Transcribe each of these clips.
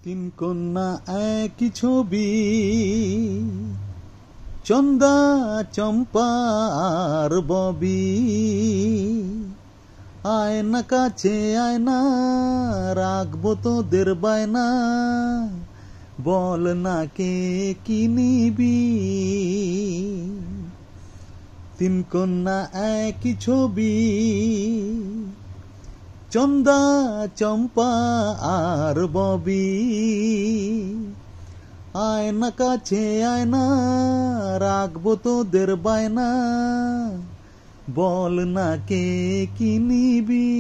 তিন কন্যা একই ছবি, চন্দা চম্পা আর ববি। আয়না কাছে আয়না, রাখবো তোদের বায়না, বল না কে কি নিবি। তিন কন্যা একই ছবি, চন্দা চম্পা আর ববি। আয়না কাছে আয়না, রাখবো তোদের বায়না, বল না কে কি নিবি।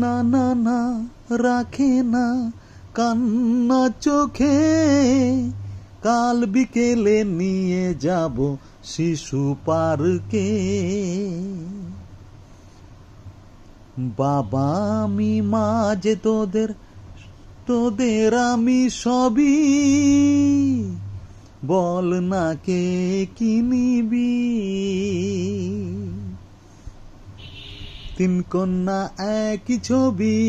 না না না রাখে না কান্না চোখে, কাল বিকেলে নিয়ে যাব শিশু পার্কে। বাবা আমি মা যে তোদের আমি সবই, বল না কে কি নিবি। তিন কন্যা একই ছবি,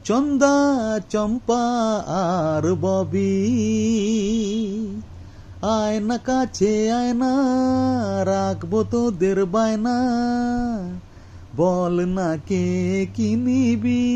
চন্দা চম্পা আর ববি। আয়না কাছে আয়না, রাখবো তোদের বায়না, বল না কে কি নিবি।